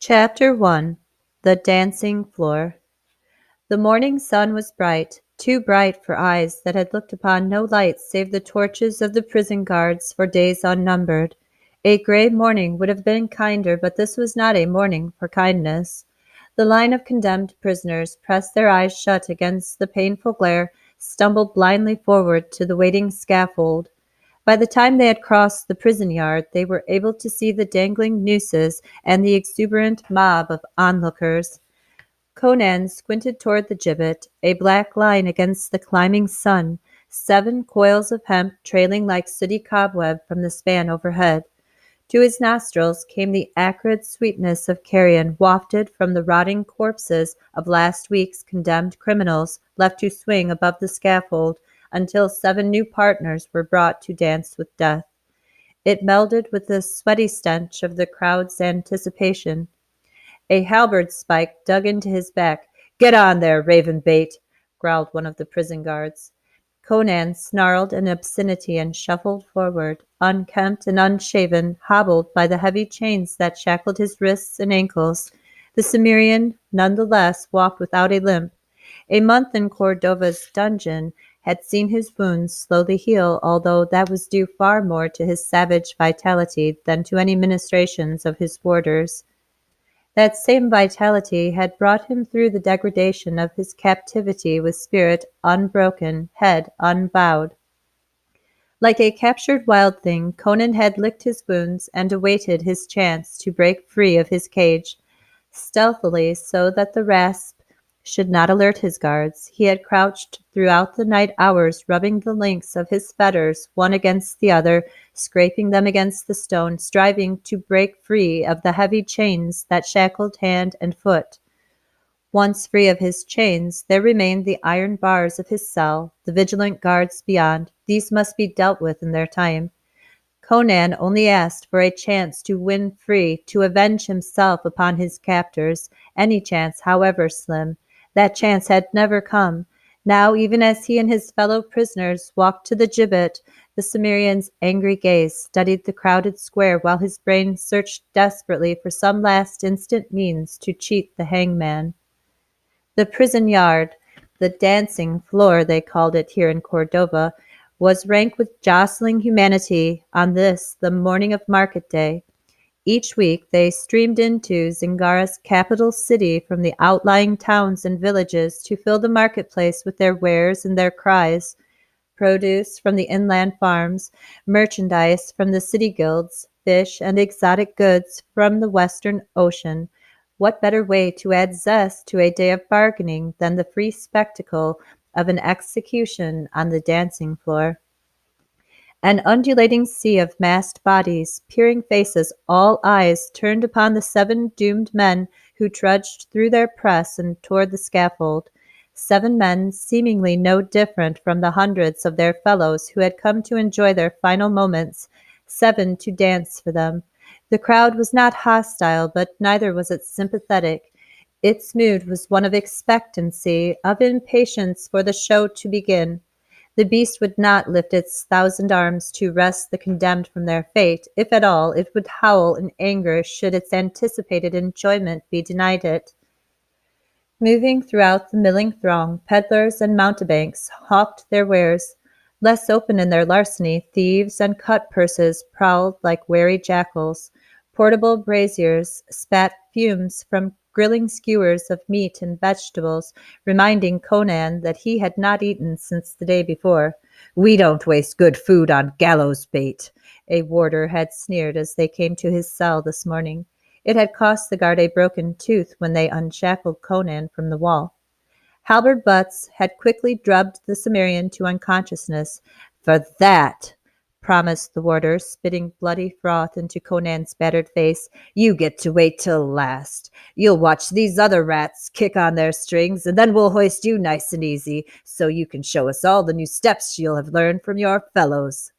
Chapter 1. The Dancing Floor. The morning sun was bright, too bright for eyes that had looked upon no light save the torches of the prison guards for days unnumbered. A gray morning would have been kinder, but this was not a morning for kindness. The line of condemned prisoners pressed their eyes shut against the painful glare, stumbled blindly forward to the waiting scaffold. By the time they had crossed the prison yard, they were able to see the dangling nooses and the exuberant mob of onlookers. Conan squinted toward the gibbet, a black line against the climbing sun, 7 coils of hemp trailing like sooty cobweb from the span overhead. To his nostrils came the acrid sweetness of carrion wafted from the rotting corpses of last week's condemned criminals left to swing above the scaffold until 7 new partners were brought to dance with death. It melded with the sweaty stench of the crowd's anticipation. A halberd spike dug into his back. "Get on there, raven bait!" growled one of the prison guards. Conan snarled an obscenity and shuffled forward, unkempt and unshaven, hobbled by the heavy chains that shackled his wrists and ankles. The Cimmerian, none the less, walked without a limp. A month in Cordova's dungeon had seen his wounds slowly heal, although that was due far more to his savage vitality than to any ministrations of his warders. That same vitality had brought him through the degradation of his captivity with spirit unbroken, head unbowed. Like a captured wild thing, Conan had licked his wounds and awaited his chance to break free of his cage. Stealthily, so that the rasp should not alert his guards, he had crouched throughout the night hours, rubbing the links of his fetters one against the other, scraping them against the stone, striving to break free of the heavy chains that shackled hand and foot. Once free of his chains, there remained the iron bars of his cell, the vigilant guards beyond. These must be dealt with in their time. Conan only asked for a chance to win free, to avenge himself upon his captors, any chance, however slim. That chance had never come. Now, even as he and his fellow prisoners walked to the gibbet, the Cimmerian's angry gaze studied the crowded square while his brain searched desperately for some last instant means to cheat the hangman. The prison yard, the dancing floor they called it here in Cordova, was rank with jostling humanity on this, the morning of market day. Each week they streamed into Zingara's capital city from the outlying towns and villages to fill the marketplace with their wares and their cries. Produce from the inland farms, merchandise from the city guilds, fish and exotic goods from the western ocean. What better way to add zest to a day of bargaining than the free spectacle of an execution on the dancing floor? An undulating sea of massed bodies, peering faces, all eyes turned upon the 7 doomed men who trudged through their press and toward the scaffold. 7 men seemingly no different from the hundreds of their fellows who had come to enjoy their final moments, 7 to dance for them. The crowd was not hostile, but neither was it sympathetic. Its mood was one of expectancy, of impatience for the show to begin. The beast would not lift its 1,000 arms to wrest the condemned from their fate. If at all, it would howl in anger should its anticipated enjoyment be denied it. Moving throughout the milling throng, peddlers and mountebanks hawked their wares. Less open in their larceny, thieves and cut-purses prowled like wary jackals. Portable braziers spat fumes from grilling skewers of meat and vegetables, reminding Conan that he had not eaten since the day before. "We don't waste good food on gallows bait," a warder had sneered as they came to his cell this morning. It had cost the guard a broken tooth when they unshackled Conan from the wall. Halberd butts had quickly drubbed the Cimmerian to unconsciousness. "For that," promised the warder, spitting bloody froth into Conan's battered face, "you get to wait till last. You'll watch these other rats kick on their strings, and then we'll hoist you nice and easy, so you can show us all the new steps you'll have learned from your fellows."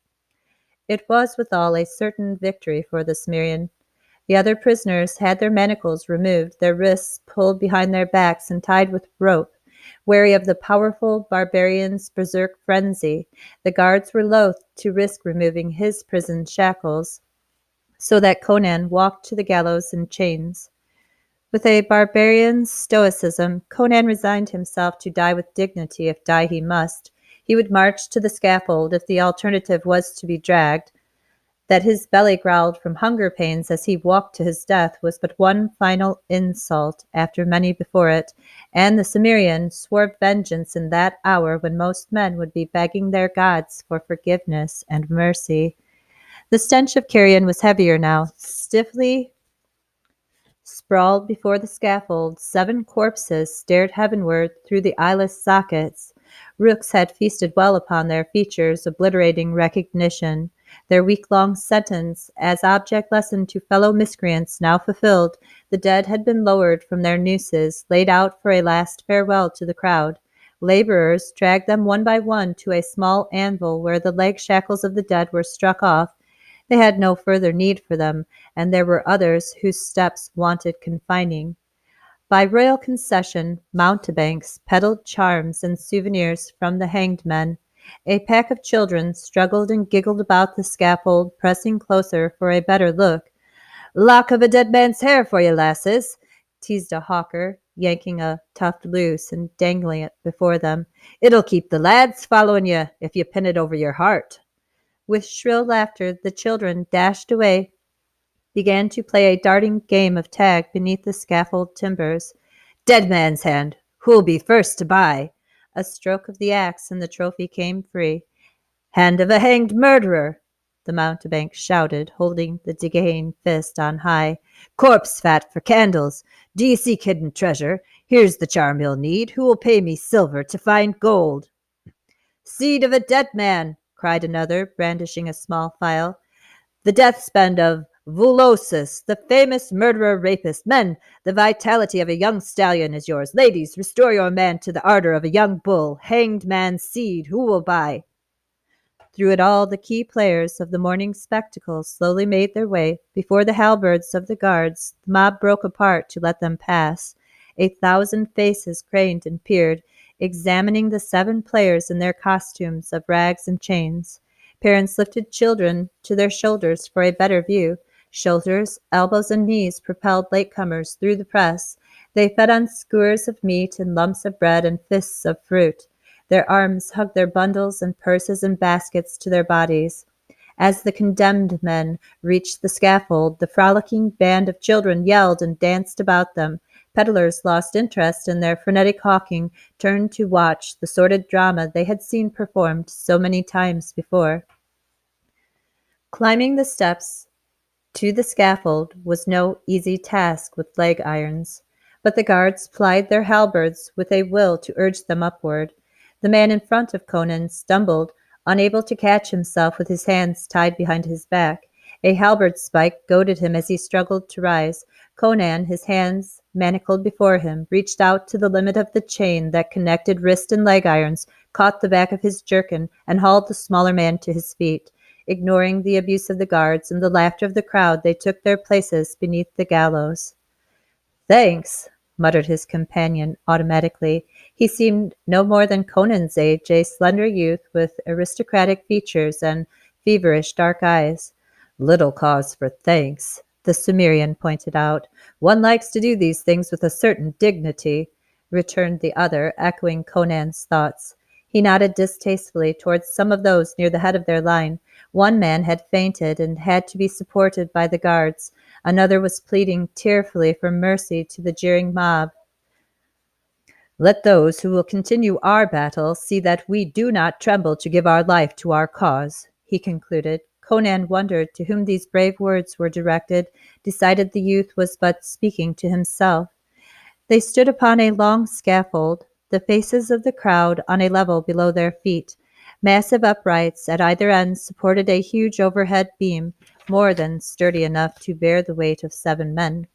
It was withal a certain victory for the Cimmerian. The other prisoners had their manacles removed, their wrists pulled behind their backs and tied with rope. Wary of the powerful barbarian's berserk frenzy, the guards were loath to risk removing his prison shackles, so that Conan walked to the gallows in chains. With a barbarian's stoicism, Conan resigned himself to die with dignity if die he must. He would march to the scaffold if the alternative was to be dragged. That his belly growled from hunger pains as he walked to his death was but one final insult after many before it, and the Cimmerian swore vengeance in that hour when most men would be begging their gods for forgiveness and mercy. The stench of carrion was heavier now. Stiffly sprawled before the scaffold, 7 corpses stared heavenward through the eyeless sockets. Rooks had feasted well upon their features, obliterating recognition. Their week-long sentence, as object lesson to fellow miscreants, now fulfilled, the dead had been lowered from their nooses, laid out for a last farewell to the crowd. Laborers dragged them one by one to a small anvil where the leg shackles of the dead were struck off. They had no further need for them, and there were others whose steps wanted confining. By royal concession, mountebanks peddled charms and souvenirs from the hanged men. A pack of children struggled and giggled about the scaffold, pressing closer for a better look. "Lock of a dead man's hair for you, lasses," teased a hawker, yanking a tuft loose and dangling it before them. "It'll keep the lads following you if you pin it over your heart." With shrill laughter, the children dashed away, began to play a darting game of tag beneath the scaffold timbers. "Dead man's hand. Who'll be first to buy?" A stroke of the axe and the trophy came free. "Hand of a hanged murderer," the mountebank shouted, holding the decaying fist on high. "Corpse fat for candles. Do you seek hidden treasure? Here's the charm you'll need. Who will pay me silver to find gold?" "Seed of a dead man," cried another, brandishing a small phial. "The death-spend of Vulosis, the famous murderer-rapist. Men, the vitality of a young stallion is yours. Ladies, restore your man to the ardor of a young bull. Hanged man's seed, who will buy?" Through it all the key players of the morning spectacle slowly made their way. Before the halberds of the guards, the mob broke apart to let them pass. 1,000 faces craned and peered, examining the 7 players in their costumes of rags and chains. Parents lifted children to their shoulders for a better view. Shoulders, elbows, and knees propelled latecomers through the press. They fed on skewers of meat and lumps of bread and fists of fruit. Their arms hugged their bundles and purses and baskets to their bodies. As the condemned men reached the scaffold, the frolicking band of children yelled and danced about them. Peddlers lost interest in their frenetic hawking, turned to watch the sordid drama they had seen performed so many times before. Climbing the steps to the scaffold was no easy task with leg irons, but the guards plied their halberds with a will to urge them upward. The man in front of Conan stumbled, unable to catch himself with his hands tied behind his back. A halberd spike goaded him as he struggled to rise. Conan, his hands manacled before him, reached out to the limit of the chain that connected wrist and leg irons, caught the back of his jerkin, and hauled the smaller man to his feet. Ignoring the abuse of the guards and the laughter of the crowd, they took their places beneath the gallows. "Thanks," muttered his companion automatically. He seemed no more than Conan's age, a slender youth with aristocratic features and feverish dark eyes. "Little cause for thanks," the Cimmerian pointed out. "One likes to do these things with a certain dignity," returned the other, echoing Conan's thoughts. He nodded distastefully towards some of those near the head of their line. One man had fainted and had to be supported by the guards. Another was pleading tearfully for mercy to the jeering mob. "Let those who will continue our battle see that we do not tremble to give our life to our cause," he concluded. Conan wondered to whom these brave words were directed, decided the youth was but speaking to himself. They stood upon a long scaffold, the faces of the crowd on a level below their feet. Massive uprights at either end supported a huge overhead beam, more than sturdy enough to bear the weight of 7 men.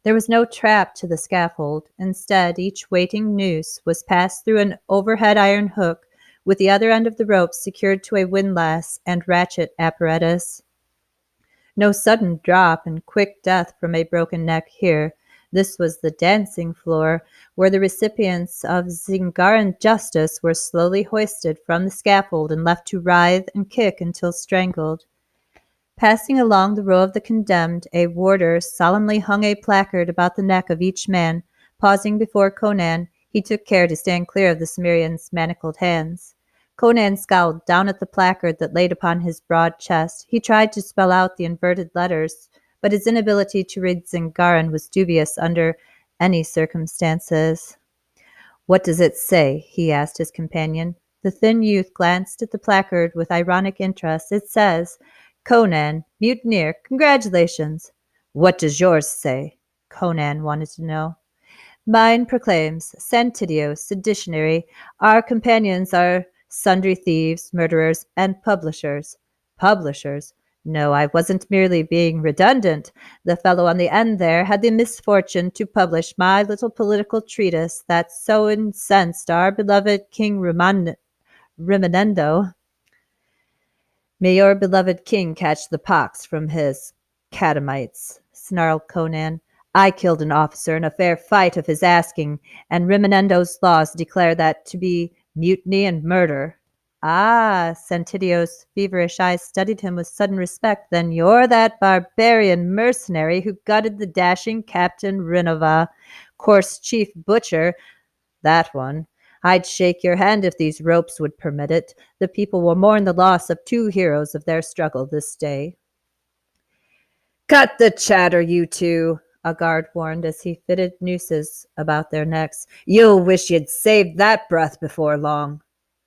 There was no trap to the scaffold. Instead, each waiting noose was passed through an overhead iron hook, with the other end of the rope secured to a windlass and ratchet apparatus. No sudden drop and quick death from a broken neck here. This was the dancing floor, where the recipients of Zingaran justice were slowly hoisted from the scaffold and left to writhe and kick until strangled. Passing along the row of the condemned, a warder solemnly hung a placard about the neck of each man. Pausing before Conan, he took care to stand clear of the Cimmerian's manacled hands. Conan scowled down at the placard that laid upon his broad chest. He tried to spell out the inverted letters, but his inability to read Zingaran was dubious under any circumstances. "What does it say?" he asked his companion. The thin youth glanced at the placard with ironic interest. "It says, 'Conan, mutineer, congratulations.'" "What does yours say?" Conan wanted to know. "Mine proclaims, Santidio, seditionary. Our companions are sundry thieves, murderers, and publishers." "Publishers? No, I wasn't merely being redundant. The fellow on the end there had the misfortune to publish my little political treatise that so incensed our beloved King Rimonendo. May your beloved king catch the pox from his catamites," snarled Conan. "I killed an officer in a fair fight of his asking, and Rimonendo's laws declare that to be mutiny and murder." "Ah!" Sentidio's feverish eyes studied him with sudden respect. "Then you're that barbarian mercenary who gutted the dashing Captain Rinova, coarse chief butcher, that one. I'd shake your hand if these ropes would permit it. The people will mourn the loss of two heroes of their struggle this day." "Cut the chatter, you two," a guard warned as he fitted nooses about their necks. "You'll wish you'd saved that breath before long."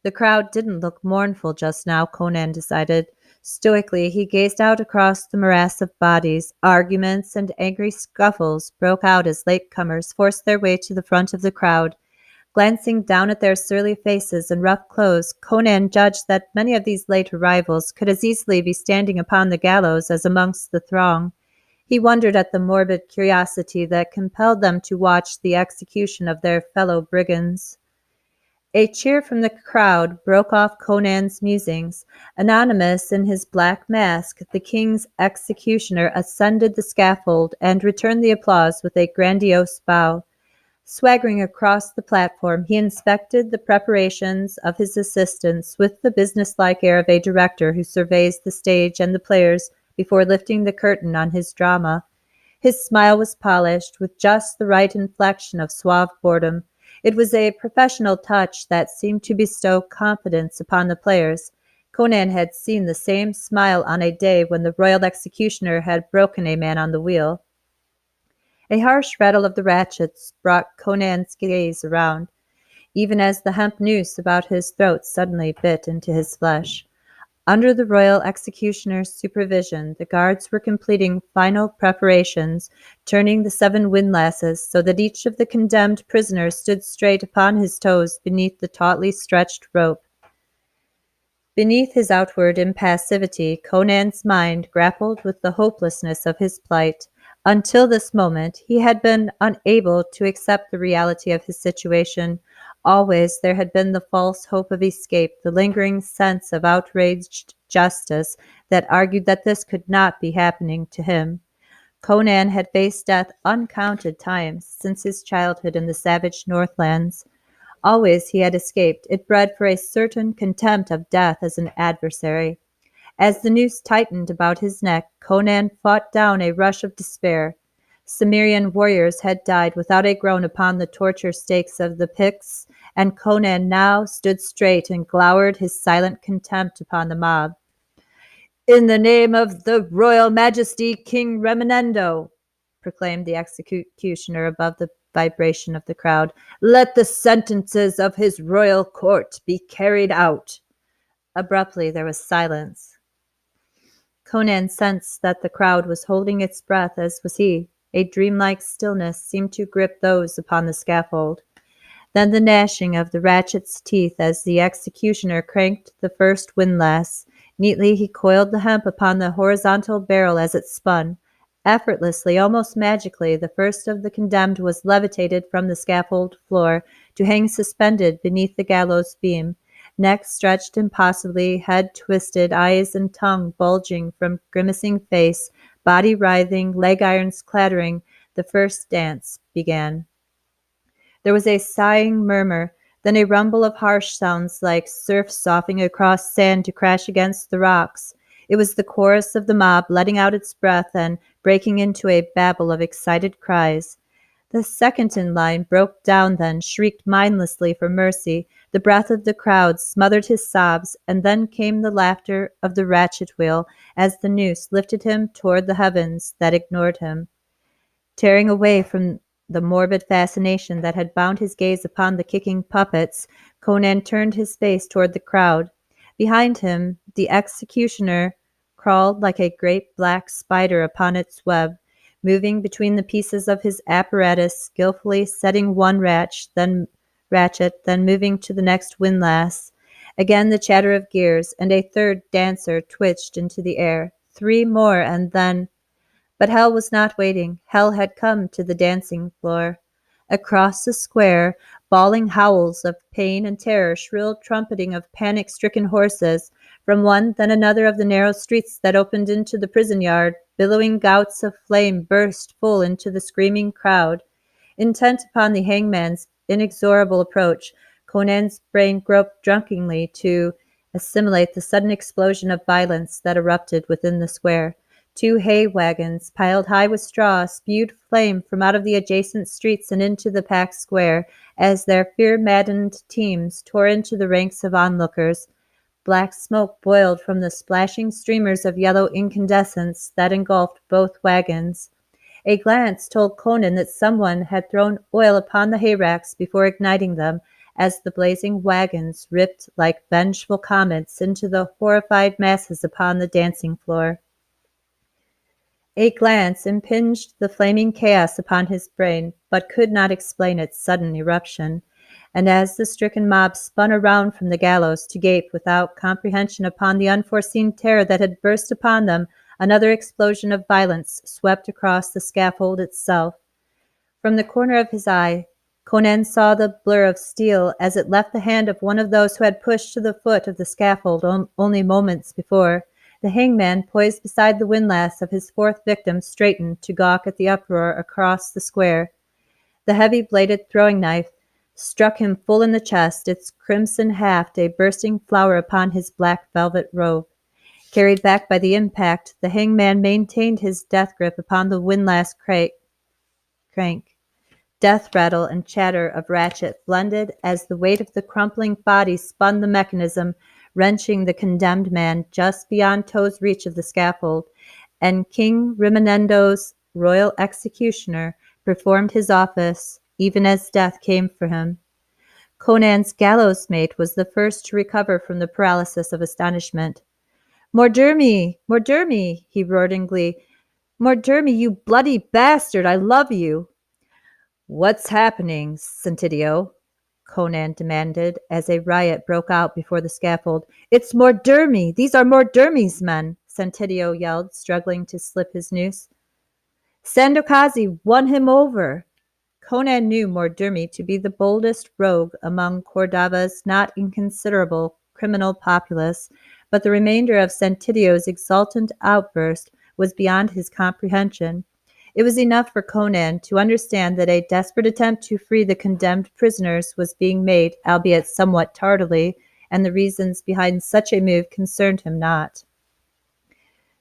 The crowd didn't look mournful just now, Conan decided. Stoically, he gazed out across the morass of bodies. Arguments and angry scuffles broke out as latecomers forced their way to the front of the crowd. Glancing down at their surly faces and rough clothes, Conan judged that many of these late arrivals could as easily be standing upon the gallows as amongst the throng. He wondered at the morbid curiosity that compelled them to watch the execution of their fellow brigands. A cheer from the crowd broke off Conan's musings. Anonymous in his black mask, the king's executioner ascended the scaffold and returned the applause with a grandiose bow. Swaggering across the platform, he inspected the preparations of his assistants with the businesslike air of a director who surveys the stage and the players before lifting the curtain on his drama. His smile was polished, with just the right inflection of suave boredom. It was a professional touch that seemed to bestow confidence upon the players. Conan had seen the same smile on a day when the royal executioner had broken a man on the wheel. A harsh rattle of the ratchets brought Conan's gaze around, even as the hemp noose about his throat suddenly bit into his flesh. Under the royal executioner's supervision, the guards were completing final preparations, turning the 7 windlasses so that each of the condemned prisoners stood straight upon his toes beneath the tautly stretched rope. Beneath his outward impassivity, Conan's mind grappled with the hopelessness of his plight. Until this moment, he had been unable to accept the reality of his situation. Always there had been the false hope of escape, the lingering sense of outraged justice that argued that this could not be happening to him. Conan had faced death uncounted times since his childhood in the savage Northlands. Always he had escaped. It bred for a certain contempt of death as an adversary. As the noose tightened about his neck, Conan fought down a rush of despair. Cimmerian warriors had died without a groan upon the torture stakes of the Picts, and Conan now stood straight and glowered his silent contempt upon the mob. "In the name of the royal majesty, King Remenendo," proclaimed the executioner above the vibration of the crowd, "let the sentences of his royal court be carried out." Abruptly there was silence. Conan sensed that the crowd was holding its breath, as was he. A dreamlike stillness seemed to grip those upon the scaffold. Then the gnashing of the ratchet's teeth as the executioner cranked the first windlass. Neatly he coiled the hemp upon the horizontal barrel as it spun. Effortlessly, almost magically, the first of the condemned was levitated from the scaffold floor to hang suspended beneath the gallows beam. Neck stretched impossibly, head twisted, eyes and tongue bulging from grimacing face, body writhing, leg irons clattering, the first dance began. There was a sighing murmur, then a rumble of harsh sounds like surf soughing across sand to crash against the rocks. It was the chorus of the mob letting out its breath and breaking into a babble of excited cries. The second in line broke down then, shrieked mindlessly for mercy. The breath of the crowd smothered his sobs, and then came the laughter of the ratchet wheel as the noose lifted him toward the heavens that ignored him. Tearing away from the morbid fascination that had bound his gaze upon the kicking puppets, Conan turned his face toward the crowd. Behind him, the executioner crawled like a great black spider upon its web, moving between the pieces of his apparatus, skillfully setting one ratchet, then moving to the next windlass. Again the chatter of gears, and a third dancer twitched into the air. Three more, and then but hell was not waiting. Hell had come to the dancing floor. Across the square, bawling howls of pain and terror, shrill trumpeting of panic-stricken horses, from one then another of the narrow streets that opened into the prison yard, billowing gouts of flame burst full into the screaming crowd. Intent upon the hangman's inexorable approach, Conan's brain groped drunkenly to assimilate the sudden explosion of violence that erupted within the square. Two hay wagons, piled high with straw, spewed flame from out of the adjacent streets and into the packed square as their fear-maddened teams tore into the ranks of onlookers. Black smoke boiled from the splashing streamers of yellow incandescence that engulfed both wagons. A glance told Conan that someone had thrown oil upon the hayracks before igniting them, as the blazing wagons ripped like vengeful comets into the horrified masses upon the dancing floor. A glance impinged the flaming chaos upon his brain, but could not explain its sudden eruption. And as the stricken mob spun around from the gallows to gape without comprehension upon the unforeseen terror that had burst upon them, another explosion of violence swept across the scaffold itself. From the corner of his eye, Conan saw the blur of steel as it left the hand of one of those who had pushed to the foot of the scaffold only moments before. The hangman, poised beside the windlass of his fourth victim, straightened to gawk at the uproar across the square. The heavy-bladed throwing-knife struck him full in the chest, its crimson haft a bursting flower upon his black velvet robe. Carried back by the impact, the hangman maintained his death grip upon the windlass crank. Death rattle and chatter of ratchet blended as the weight of the crumpling body spun the mechanism, wrenching the condemned man just beyond toe's reach of the scaffold, and King Rimonendo's royal executioner performed his office even as death came for him. Conan's gallows mate was the first to recover from the paralysis of astonishment. "Mordermy! Mordermy!" he roared in glee. "Mordermy, you bloody bastard! I love you!" "What's happening, Sentidio?" Conan demanded as a riot broke out before the scaffold. "It's Mordermy! These are Mordermy's men!" Sentidio yelled, struggling to slip his noose. "Sandokazi won him over!" Conan knew Mordermy to be the boldest rogue among Cordava's not inconsiderable criminal populace, but the remainder of Sentidio's exultant outburst was beyond his comprehension. It was enough for Conan to understand that a desperate attempt to free the condemned prisoners was being made, albeit somewhat tardily, and the reasons behind such a move concerned him not.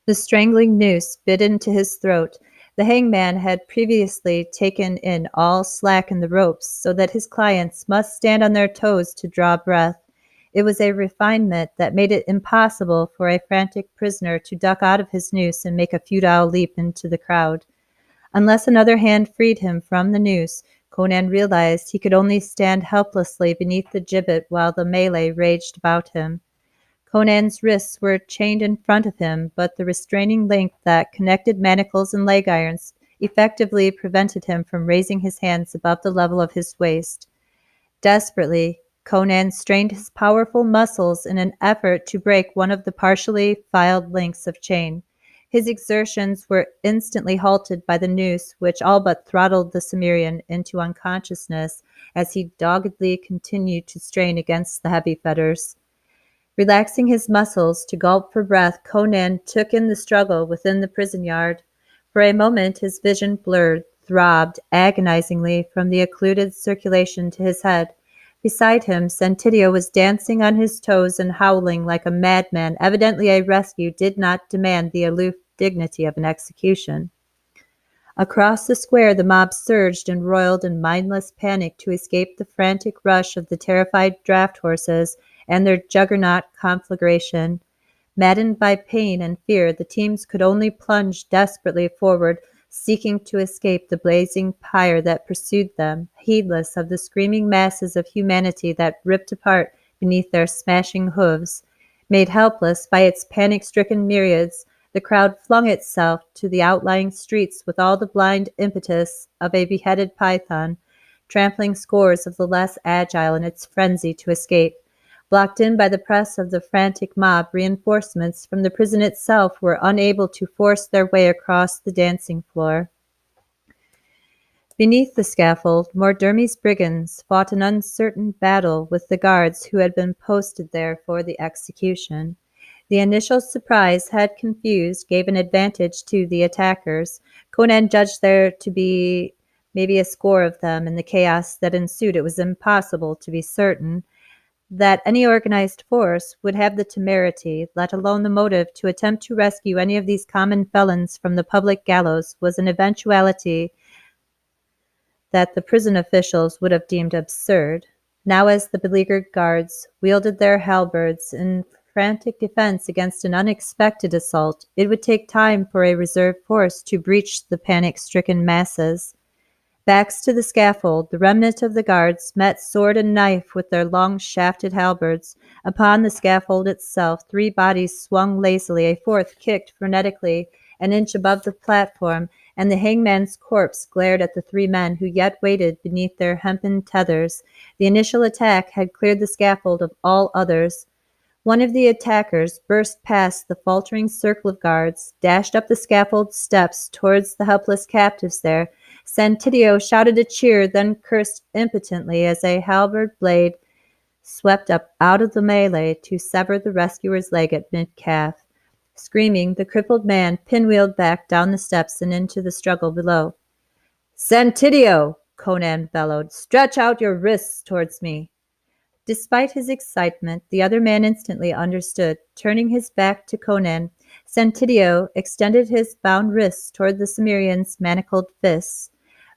The strangling noose bit into his throat. The hangman had previously taken in all slack in the ropes, so that his clients must stand on their toes to draw breath. It was a refinement that made it impossible for a frantic prisoner to duck out of his noose and make a futile leap into the crowd. Unless another hand freed him from the noose, Conan realized he could only stand helplessly beneath the gibbet while the melee raged about him. Conan's wrists were chained in front of him, but the restraining link that connected manacles and leg irons effectively prevented him from raising his hands above the level of his waist. Desperately, Conan strained his powerful muscles in an effort to break one of the partially filed links of chain. His exertions were instantly halted by the noose, which all but throttled the Cimmerian into unconsciousness as he doggedly continued to strain against the heavy fetters. Relaxing his muscles to gulp for breath, Conan took in the struggle within the prison yard. For a moment his vision blurred, throbbed agonizingly from the occluded circulation to his head. Beside him, Sentidio was dancing on his toes and howling like a madman. Evidently, a rescue did not demand the aloof dignity of an execution. Across the square, the mob surged and roiled in mindless panic to escape the frantic rush of the terrified draft horses and their juggernaut conflagration. Maddened by pain and fear, the teams could only plunge desperately forward, seeking to escape the blazing pyre that pursued them, heedless of the screaming masses of humanity that ripped apart beneath their smashing hoofs. Made helpless by its panic-stricken myriads, the crowd flung itself to the outlying streets with all the blind impetus of a beheaded python, trampling scores of the less agile in its frenzy to escape. Blocked in by the press of the frantic mob, reinforcements from the prison itself were unable to force their way across the dancing floor. Beneath the scaffold, Mordermy's brigands fought an uncertain battle with the guards who had been posted there for the execution. The initial surprise had confused, gave an advantage to the attackers. Conan judged there to be maybe a score of them. In the chaos that ensued, it was impossible to be certain that any organized force would have the temerity, let alone the motive, to attempt to rescue any of these common felons from the public gallows was an eventuality that the prison officials would have deemed absurd. Now, as the beleaguered guards wielded their halberds in frantic defense against an unexpected assault, it would take time for a reserve force to breach the panic-stricken masses. Backs to the scaffold, the remnant of the guards met sword and knife with their long-shafted halberds. Upon the scaffold itself, three bodies swung lazily, a fourth kicked frenetically an inch above the platform, and the hangman's corpse glared at the three men who yet waited beneath their hempen tethers. The initial attack had cleared the scaffold of all others. One of the attackers burst past the faltering circle of guards, dashed up the scaffold steps towards the helpless captives there. Sentidio shouted a cheer, then cursed impotently as a halberd blade swept up out of the melee to sever the rescuer's leg at mid-calf. Screaming, the crippled man pinwheeled back down the steps and into the struggle below. "Sentidio!" Conan bellowed. "Stretch out your wrists towards me!" Despite his excitement, the other man instantly understood. Turning his back to Conan, Sentidio extended his bound wrists toward the Cimmerian's manacled fists.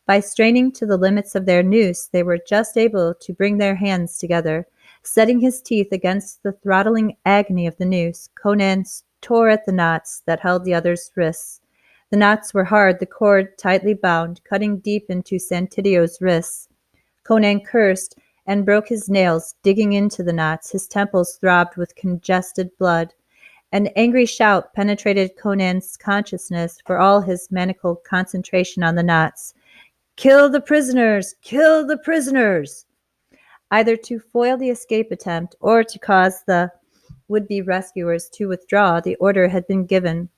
By straining to the limits of their noose, they were just able to bring their hands together. Setting his teeth against the throttling agony of the noose, Conan tore at the knots that held the other's wrists. The knots were hard, the cord tightly bound, cutting deep into Sentidio's wrists. Conan cursed and broke his nails, digging into the knots. His temples throbbed with congested blood. An angry shout penetrated Conan's consciousness for all his manacled concentration on the knots. "Kill the prisoners! Kill the prisoners!" Either to foil the escape attempt or to cause the would-be rescuers to withdraw, the order had been given.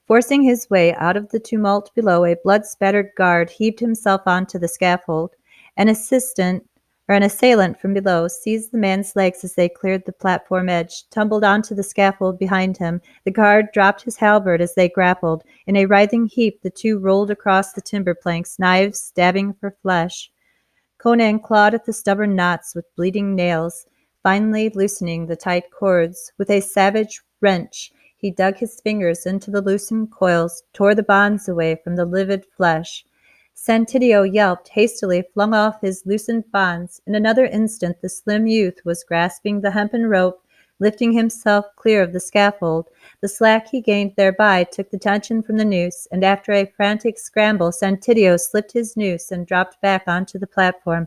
Forcing his way out of the tumult below, a blood-spattered guard heaved himself onto the scaffold. An assailant from below seized the man's legs as they cleared the platform edge, tumbled onto the scaffold behind him. The guard dropped his halberd as they grappled. In a writhing heap, the two rolled across the timber planks, knives stabbing for flesh. Conan clawed at the stubborn knots with bleeding nails, finally loosening the tight cords. With a savage wrench, he dug his fingers into the loosened coils, tore the bonds away from the livid flesh. Sentidio yelped, hastily flung off his loosened bonds. In another instant, the slim youth was grasping the hempen rope, lifting himself clear of the scaffold. The slack he gained thereby took the tension from the noose, and after a frantic scramble, Sentidio slipped his noose and dropped back onto the platform.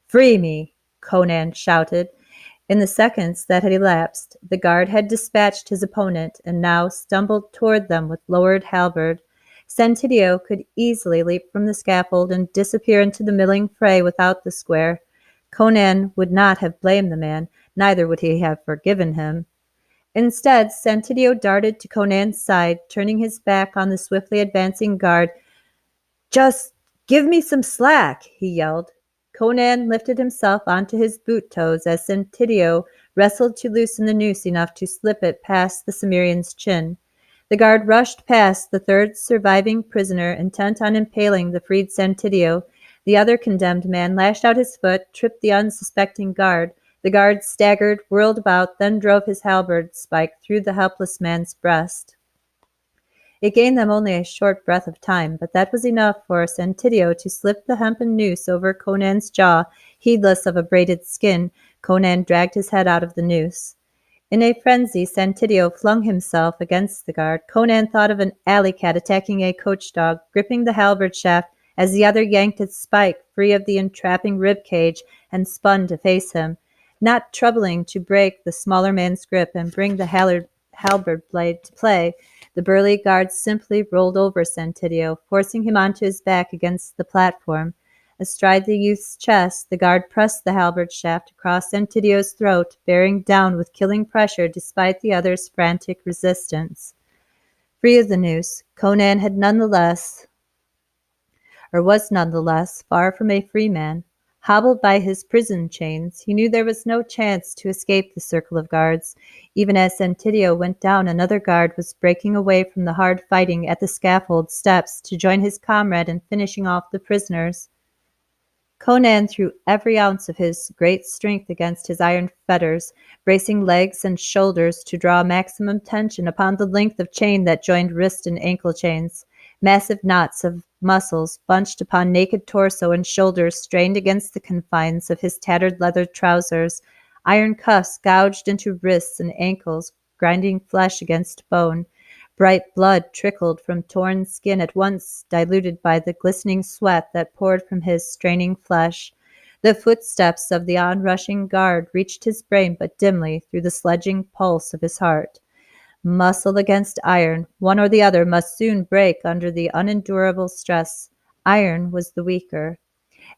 "Free me!" Conan shouted. In the seconds that had elapsed, the guard had dispatched his opponent and now stumbled toward them with lowered halberd. Sentidio could easily leap from the scaffold and disappear into the milling fray without the square. Conan would not have blamed the man, neither would he have forgiven him. Instead, Sentidio darted to Conan's side, turning his back on the swiftly advancing guard. "Just give me some slack," he yelled. Conan lifted himself onto his boot toes as Sentidio wrestled to loosen the noose enough to slip it past the Cimmerian's chin. The guard rushed past the third surviving prisoner, intent on impaling the freed Sentidio. The other condemned man lashed out his foot, tripped the unsuspecting guard. The guard staggered, whirled about, then drove his halberd spike through the helpless man's breast. It gained them only a short breath of time, but that was enough for Sentidio to slip the hempen noose over Conan's jaw. Heedless of a braided skin, Conan dragged his head out of the noose. In a frenzy, Sentidio flung himself against the guard. Conan thought of an alley cat attacking a coach dog, gripping the halberd shaft as the other yanked its spike free of the entrapping rib cage and spun to face him, not troubling to break the smaller man's grip and bring the halberd blade to play. The burly guard simply rolled over Sentidio, forcing him onto his back against the platform. Astride the youth's chest, the guard pressed the halberd shaft across Sentidio's throat, bearing down with killing pressure despite the other's frantic resistance. Free of the noose, Conan was nonetheless far from a free man. Hobbled by his prison chains, he knew there was no chance to escape the circle of guards. Even as Sentidio went down, another guard was breaking away from the hard fighting at the scaffold steps to join his comrade in finishing off the prisoners. Conan threw every ounce of his great strength against his iron fetters, bracing legs and shoulders to draw maximum tension upon the length of chain that joined wrist and ankle chains. Massive knots of muscles bunched upon naked torso and shoulders strained against the confines of his tattered leather trousers. Iron cuffs gouged into wrists and ankles, grinding flesh against bone. Bright blood trickled from torn skin, at once diluted by the glistening sweat that poured from his straining flesh. The footsteps of the onrushing guard reached his brain but dimly through the sledging pulse of his heart. Muscle against iron, one or the other must soon break under the unendurable stress. Iron was the weaker.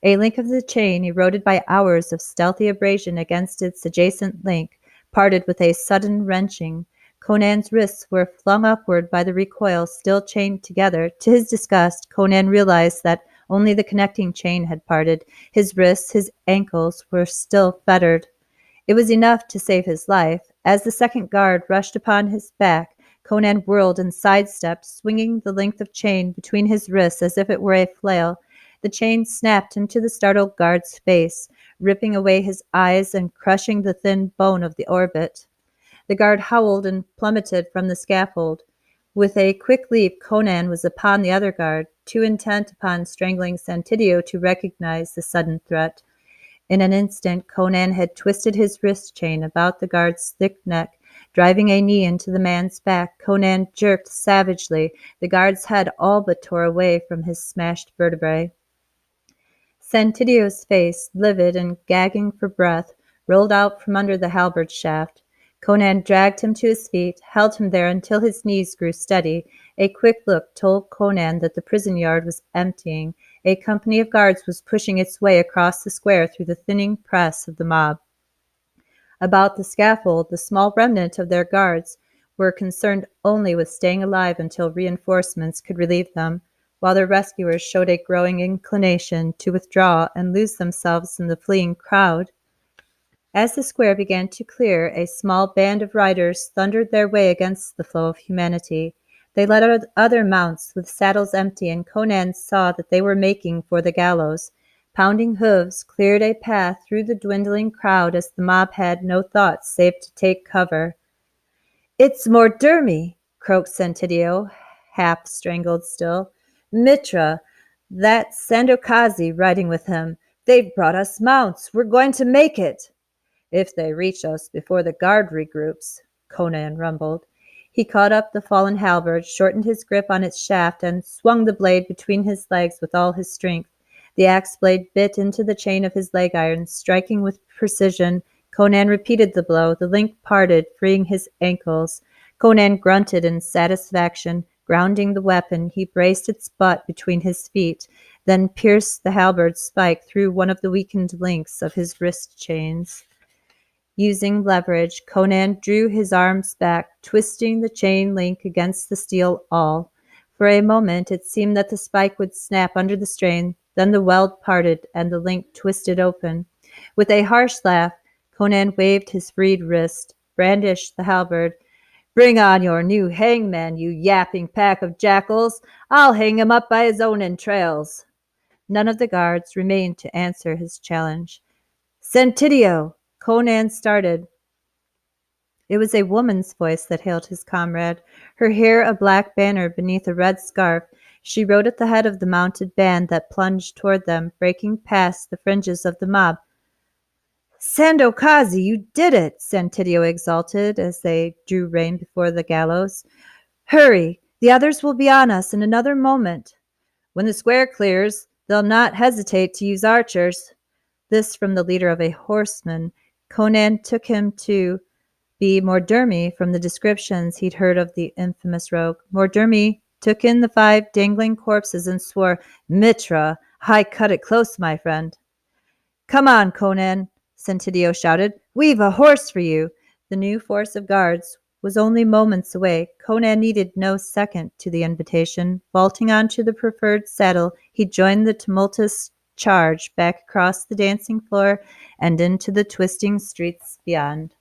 A link of the chain, eroded by hours of stealthy abrasion against its adjacent link, parted with a sudden wrenching. Conan's wrists were flung upward by the recoil, still chained together. To his disgust, Conan realized that only the connecting chain had parted. His wrists, his ankles, were still fettered. It was enough to save his life. As the second guard rushed upon his back, Conan whirled and sidestepped, swinging the length of chain between his wrists as if it were a flail. The chain snapped into the startled guard's face, ripping away his eyes and crushing the thin bone of the orbit. The guard howled and plummeted from the scaffold. With a quick leap, Conan was upon the other guard, too intent upon strangling Sentidio to recognize the sudden threat. In an instant, Conan had twisted his wrist chain about the guard's thick neck. Driving a knee into the man's back, Conan jerked savagely. The guard's head all but tore away from his smashed vertebrae. Sentidio's face, livid and gagging for breath, rolled out from under the halberd shaft. Conan dragged him to his feet, held him there until his knees grew steady. A quick look told Conan that the prison yard was emptying. A company of guards was pushing its way across the square through the thinning press of the mob. About the scaffold, the small remnant of their guards were concerned only with staying alive until reinforcements could relieve them, while their rescuers showed a growing inclination to withdraw and lose themselves in the fleeing crowd. As the square began to clear, a small band of riders thundered their way against the flow of humanity. They led other mounts with saddles empty, and Conan saw that they were making for the gallows. Pounding hooves cleared a path through the dwindling crowd as the mob had no thought save to take cover. "It's Mordermi," croaked Sentidio, half strangled still. "Mitra, that's Sandokazi riding with him. They've brought us mounts. We're going to make it." "If they reach us before the guard regroups," Conan rumbled. He caught up the fallen halberd, shortened his grip on its shaft, and swung the blade between his legs with all his strength. The axe blade bit into the chain of his leg iron, striking with precision. Conan repeated the blow. The link parted, freeing his ankles. Conan grunted in satisfaction. Grounding the weapon, he braced its butt between his feet, then pierced the halberd spike through one of the weakened links of his wrist chains. Using leverage, Conan drew his arms back, twisting the chain link against the steel awl. For a moment it seemed that the spike would snap under the strain, then the weld parted and the link twisted open. With a harsh laugh, Conan waved his freed wrist, brandished the halberd. "Bring on your new hangman, you yapping pack of jackals! I'll hang him up by his own entrails." None of the guards remained to answer his challenge. Sentidio! Conan started. It was a woman's voice that hailed his comrade, her hair a black banner beneath a red scarf. She rode at the head of the mounted band that plunged toward them, breaking past the fringes of the mob. Sandokazi, you did it! Sentidio exulted as they drew rein before the gallows. Hurry! The others will be on us in another moment. When the square clears, they'll not hesitate to use archers. This from the leader of a horseman. Conan took him to be Mordermi from the descriptions he'd heard of the infamous rogue. Mordermi took in the 5 dangling corpses and swore, Mitra, I cut it close, my friend. Come on, Conan, Sentidio shouted. We've a horse for you. The new force of guards was only moments away. Conan needed no second to the invitation. Vaulting onto the preferred saddle, he joined the tumultuous charge back across the dancing floor and into the twisting streets beyond.